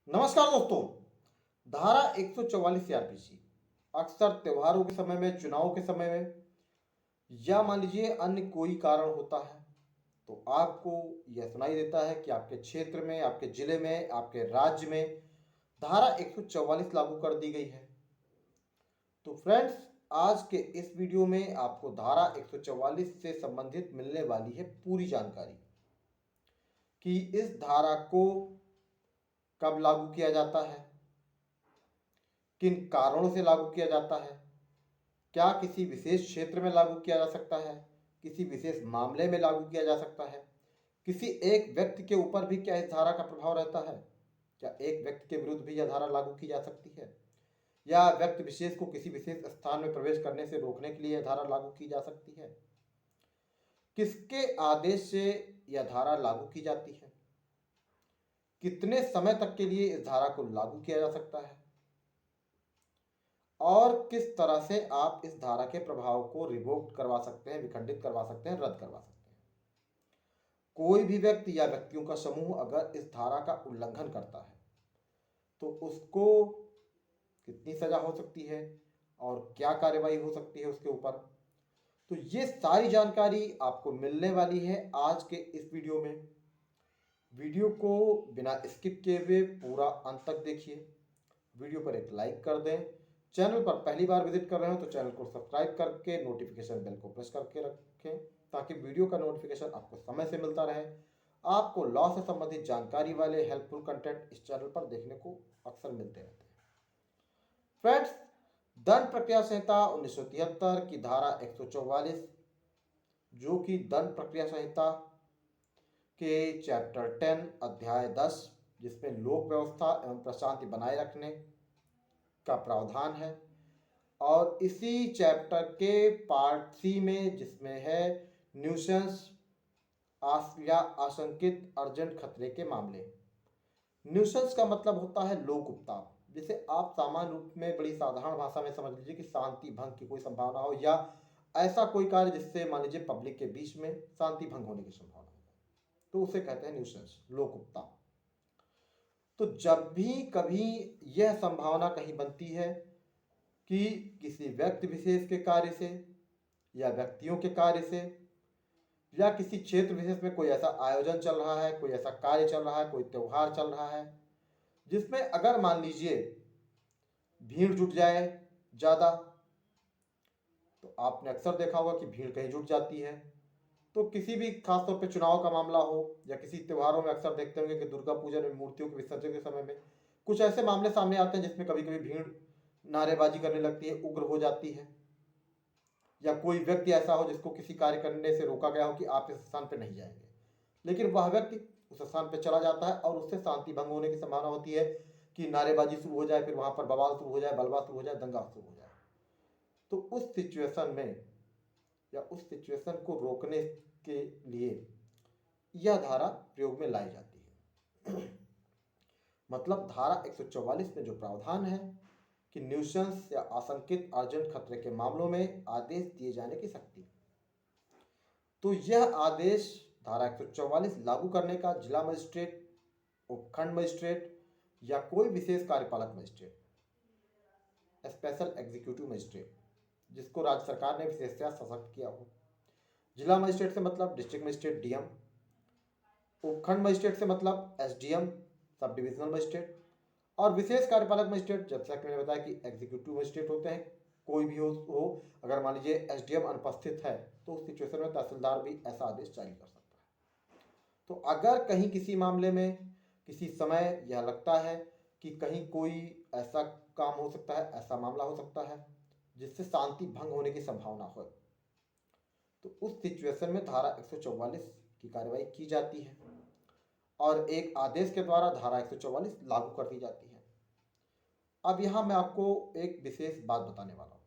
नमस्कार दोस्तों। धारा 144 सीआरपीसी अक्सर त्योहारों के समय में, चुनाव के समय में या मान लीजिए अन्य कोई कारण होता है तो आपको यह सुनाई देता है कि आपके क्षेत्र में, आपके जिले में, आपके राज्य में धारा 144 लागू कर दी गई है। तो फ्रेंड्स, आज के इस वीडियो में आपको धारा 144 से संबंधित मिलने वाली है पूरी जानकारी कि इस धारा को कब लागू किया जाता है, किन कारणों से लागू किया जाता है, क्या किसी विशेष क्षेत्र में लागू किया जा सकता है, किसी विशेष मामले में लागू किया जा सकता है, किसी एक व्यक्ति के ऊपर भी क्या इस धारा का प्रभाव रहता है, क्या एक व्यक्ति के विरुद्ध भी यह धारा लागू की जा सकती है, या व्यक्ति विशेष को किसी विशेष स्थान में प्रवेश करने से रोकने के लिए यह धारा लागू की जा सकती है, किसके आदेश से यह धारा लागू की जाती है, कितने समय तक के लिए इस धारा को लागू किया जा सकता है और किस तरह से आप इस धारा के प्रभाव को रिवोक करवा सकते हैं, विखंडित करवा सकते हैं, रद्द करवा सकते हैं। कोई भी व्यक्ति या व्यक्तियों का समूह अगर इस धारा का उल्लंघन करता है तो उसको कितनी सजा हो सकती है और क्या कार्रवाई हो सकती है उसके ऊपर। तो ये सारी जानकारी आपको मिलने वाली है आज के इस वीडियो में। वीडियो को बिना स्किप किए हुए पूरा अंत तक देखिए। वीडियो पर एक लाइक कर दें। चैनल पर पहली बार विजिट कर रहे हो तो चैनल को सब्सक्राइब करके नोटिफिकेशन बेल को प्रेस करके रखें ताकि वीडियो का नोटिफिकेशन आपको समय से मिलता रहे। आपको लॉ से संबंधित जानकारी वाले हेल्पफुल कंटेंट इस चैनल पर देखने को अक्सर मिलते रहते हैं। फ्रेंड्स, दंड प्रक्रिया संहिता 1973 की धारा 144 जो कि दंड प्रक्रिया संहिता के चैप्टर 10 अध्याय 10 जिसमें लोक व्यवस्था एवं प्रशांति बनाए रखने का प्रावधान है, और इसी चैप्टर के पार्ट सी में जिसमें है न्यूसेंस या आशंकित अर्जेंट खतरे के मामले। न्यूसेंस का मतलब होता है लोक उपताप, जिसे आप सामान्य रूप में बड़ी साधारण भाषा में समझ लीजिए कि शांति भंग की कोई संभावना हो या ऐसा कोई कार्य जिससे मान लीजिए पब्लिक के बीच में शांति भंग होने की संभावना हो, तो उसे कहते हैं न्यूसेंस, लोक उपताप। तो जब भी कभी यह संभावना कहीं बनती है कि किसी व्यक्ति विशेष के कार्य से या व्यक्तियों के कार्य से या किसी क्षेत्र विशेष में कोई ऐसा आयोजन चल रहा है, कोई ऐसा कार्य चल रहा है, कोई त्यौहार चल रहा है जिसमें अगर मान लीजिए भीड़ जुट जाए ज़्यादा, तो आपने अक्सर देखा होगा कि भीड़ कहीं जुट जाती है। तो किसी भी खासतौर पे चुनाव का मामला हो या किसी त्योहारों में अक्सर देखते होंगे कि दुर्गा पूजा में मूर्तियों के विसर्जन के समय में कुछ ऐसे मामले सामने आते हैं जिसमें कभी कभी भीड़ नारेबाजी करने लगती है, उग्र हो जाती है, या कोई व्यक्ति ऐसा हो जिसको किसी कार्य करने से रोका गया हो कि आप इस स्थान पर नहीं जाएंगे, लेकिन वह व्यक्ति उस स्थान पर चला जाता है और उससे शांति भंग होने की संभावना होती है कि नारेबाजी शुरू हो जाए, फिर वहां पर बवाल शुरू हो जाए, बलवा शुरू हो जाए, दंगा शुरू हो जाए। तो उस सिचुएशन में या उस सिचुएशन को रोकने के लिए यह धारा प्रयोग में लाई जाती है। मतलब धारा 144 में जो प्रावधान है कि न्यूसेंस या आशंकित अर्जेंट खतरे के मामलों में आदेश दिए जाने की शक्ति, तो यह आदेश धारा 144 लागू करने का जिला मजिस्ट्रेट, उपखंड मजिस्ट्रेट या कोई विशेष कार्यपालक मजिस्ट्रेट, स्पेशल एग्जीक्यूटिव मजिस्ट्रेट जिसको राज्य सरकार ने विशेषतः सशक्त किया हो। जिला मजिस्ट्रेट से मतलब डिस्ट्रिक्ट मजिस्ट्रेट डीएम, उपखंड मजिस्ट्रेट से मतलब एसडीएम सब डिविजनल मजिस्ट्रेट, और विशेष कार्यपालक मजिस्ट्रेट जैसा कि मैंने बताया कि एग्जीक्यूटिव मजिस्ट्रेट होते हैं, कोई भी हो अगर मान लीजिए एसडीएम अनुपस्थित है तो उस सिचुएशन में तहसीलदार भी ऐसा आदेश जारी कर सकता है। तो अगर कहीं किसी मामले में किसी समय यह लगता है कि कहीं कोई ऐसा काम हो सकता है, ऐसा मामला हो सकता है जिससे शांति भंग होने की संभावना हो, तो उस सिचुएशन में धारा 144 की कार्रवाई की जाती है और एक आदेश के द्वारा धारा 144 लागू कर दी जाती है। अब यहाँ मैं आपको एक विशेष बात बताने वाला हूँ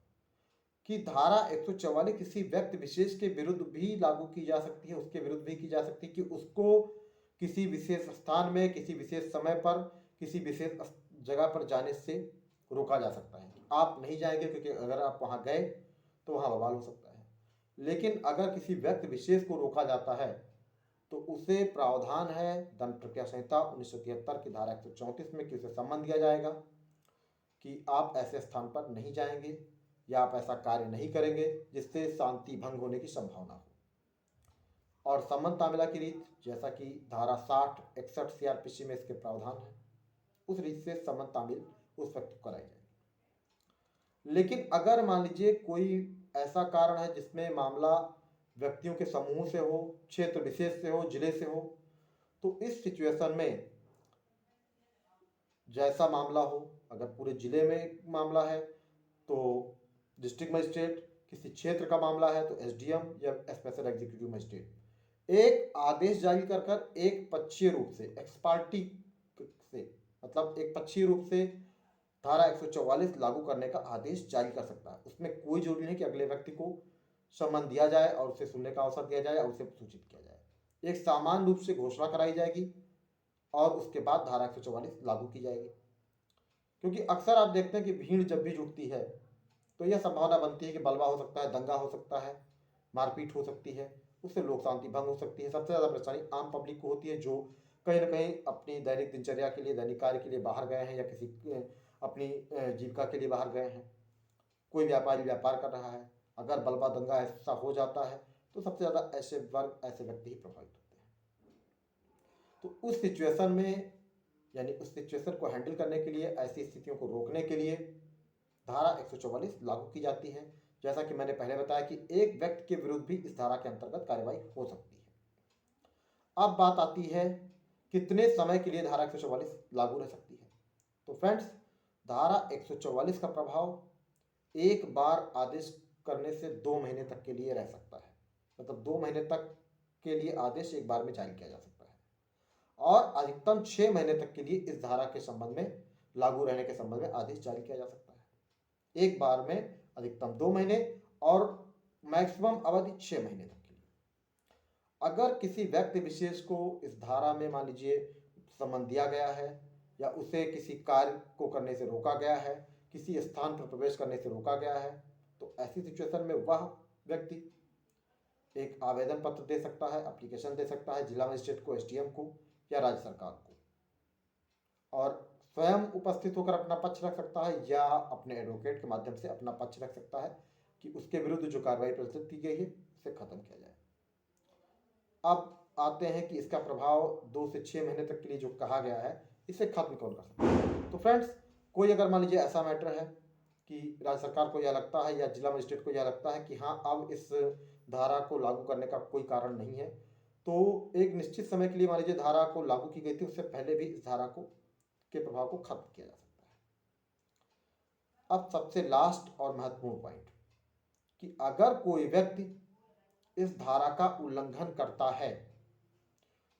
कि धारा 144 किसी व्यक्ति विशेष के विरुद्ध भी लागू की जा सकती है, उसके विरुद्ध भी की जा सकती है कि उसको किसी विशेष स्थान में, किसी विशेष समय पर, किसी विशेष जगह पर जाने से रोका जा सकता है। आप नहीं जाएंगे क्योंकि अगर आप वहाँ गए तो वहाँ बवाल हो सकता है। लेकिन अगर किसी व्यक्ति विशेष को रोका जाता है तो उसे प्रावधान है दंड प्रक्रिया संहिता 1973 की धारा 134 में कि उसे सम्मन दिया जाएगा कि आप ऐसे स्थान पर नहीं जाएंगे या आप ऐसा कार्य नहीं करेंगे जिससे शांति भंग होने की संभावना हो। और सम्मन तामिला की रीत, जैसा कि धारा 60 61 सीआरपीसी में इसके प्रावधान है, उस रीत से सम्मन तामील उस व्यक्ति को कराई जाएगी। लेकिन अगर मान लीजिए कोई ऐसा कारण है जिसमें मामला व्यक्तियों के समूह से हो, क्षेत्र विशेष से हो, जिले से हो, तो इस सिचुएशन में जैसा मामला हो, अगर पूरे जिले में मामला है तो डिस्ट्रिक्ट मजिस्ट्रेट, किसी क्षेत्र का मामला है तो एसडीएम या स्पेशल एग्जीक्यूटिव मजिस्ट्रेट एक आदेश जारी कर कर एक पक्षीय रूप से एक्सपार्टी से, मतलब एक पक्षीय रूप से धारा 144 लागू करने का आदेश जारी कर सकता है। उसमें कोई जरूरी नहीं कि अगले व्यक्ति को सम्मन दिया जाए और उसे सुनने का अवसर दिया जाए और उसे सूचित किया जाए। एक सामान्य रूप से घोषणा कराई जाएगी और उसके बाद धारा 144 लागू की जाएगी। क्योंकि अक्सर आप देखते हैं कि भीड़ जब भी जुटती है तो यह संभावना बनती है कि बलवा हो सकता है, दंगा हो सकता है, मारपीट हो सकती है, उससे लोक शांति भंग हो सकती है। सबसे ज़्यादा परेशानी आम पब्लिक को होती है जो कहीं ना कहीं अपनी दैनिक दिनचर्या के लिए, दैनिक कार्य के लिए बाहर गए हैं या किसी अपनी जीविका के लिए बाहर गए हैं। कोई व्यापारी व्यापार कर रहा है, अगर बलवा दंगा ऐसा हो जाता है तो सबसे ज़्यादा ऐसे वर्ग, ऐसे व्यक्ति ही प्रभावित होते हैं। तो उस सिचुएशन में, यानी उस सिचुएशन को हैंडल करने के लिए, ऐसी स्थितियों को रोकने के लिए धारा 144 लागू की जाती है। जैसा कि मैंने पहले बताया कि एक व्यक्ति के विरुद्ध भी इस धारा के अंतर्गत कार्रवाई हो सकती है। अब बात आती है कितने समय के लिए धारा 144 लागू रह सकती है। तो फ्रेंड्स, धारा 144 का प्रभाव एक बार आदेश करने से 2 महीने तक के लिए रह सकता है। मतलब 2 महीने तक के लिए आदेश एक बार में जारी किया जा सकता है और अधिकतम 6 महीने तक के लिए इस धारा के संबंध में, लागू रहने के संबंध में आदेश जारी किया जा सकता है। एक बार में अधिकतम 2 महीने और मैक्सिमम अवधि 6 महीने तक के लिए। अगर किसी व्यक्ति विशेष को इस धारा में मान लीजिए सम्मन दिया गया है या उसे किसी कार्य को करने से रोका गया है, किसी स्थान पर प्रवेश करने से रोका गया है, तो ऐसी सिचुएशन में वह व्यक्ति एक आवेदन पत्र दे सकता है, एप्लीकेशन दे सकता है जिला मजिस्ट्रेट को, एसडीएम को या राज्य सरकार को, और स्वयं उपस्थित होकर अपना पक्ष रख सकता है या अपने एडवोकेट के माध्यम से अपना पक्ष रख सकता है कि उसके विरुद्ध जो कार्रवाई प्रदर्शित की गई है उसे खत्म किया जाए। अब आते हैं कि इसका प्रभाव 2 से 6 महीने तक के लिए जो कहा गया है, इसे खत्म कौन कर सकता है। तो फ्रेंड्स, कोई अगर मान लीजिए ऐसा मैटर है कि राज्य सरकार को यह लगता है या जिला मजिस्ट्रेट को यह लगता है कि हाँ, अब इस धारा को लागू करने का कोई कारण नहीं है, तो एक निश्चित समय के लिए, मान लीजिए धारा को लागू की गई थी उससे पहले भी, इस धारा को के प्रभाव को खत्म किया जा सकता है। अब सबसे लास्ट और महत्वपूर्ण पॉइंट कि अगर कोई व्यक्ति इस धारा का उल्लंघन करता है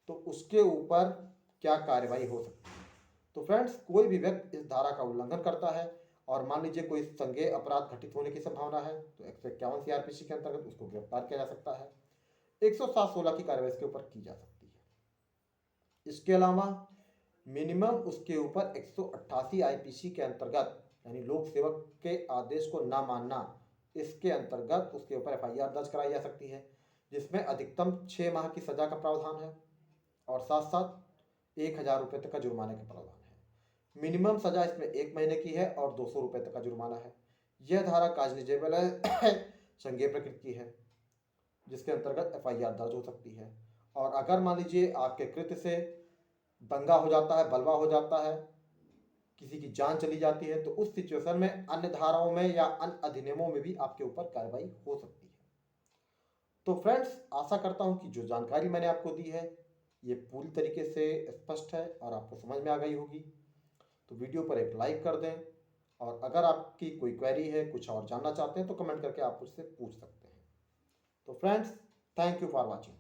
तो उसके ऊपर क्या कार्रवाई हो सकती है। तो फ्रेंड्स, कोई भी व्यक्ति इस धारा का उल्लंघन करता है और मान लीजिए कोई संज्ञेय अपराध घटित होने की संभावना है तो 151 सीआरपीसी के अंतर्गत उसको गिरफ्तार किया जा सकता है। 107(16) की कार्रवाई इसके ऊपर की जा सकती है। इसके अलावा मिनिमम उसके ऊपर 188 आईपीसी के अंतर्गत, यानी लोक सेवक के आदेश को ना मानना, इसके अंतर्गत उसके ऊपर एफआईआर दर्ज कराई जा सकती है, जिसमें अधिकतम 6 माह की सजा का प्रावधान है और साथ साथ 1000 रुपये तक का जुर्माने का प्रावधान है। मिनिमम सजा इसमें 1 महीने की है और 200 रुपये तक का जुर्माना है। यह धारा काजनिजेबल है, संज्ञेय प्रकृति की है, जिसके अंतर्गत एफआईआर दर्ज हो सकती है। और अगर मान लीजिए आपके कृत्य से दंगा हो जाता है, बलवा हो जाता है, किसी की जान चली जाती है, तो उस सिचुएशन में अन्य धाराओं में या अन्य अधिनियमों में भी आपके ऊपर कार्रवाई हो सकती है। तो फ्रेंड्स, आशा करता हूं कि जो जानकारी मैंने आपको दी है ये पूरी तरीके से स्पष्ट है और आपको समझ में आ गई होगी। तो वीडियो पर एक लाइक कर दें और अगर आपकी कोई क्वेरी है, कुछ और जानना चाहते हैं तो कमेंट करके आप मुझसे पूछ सकते हैं। तो friends, thank you for watching.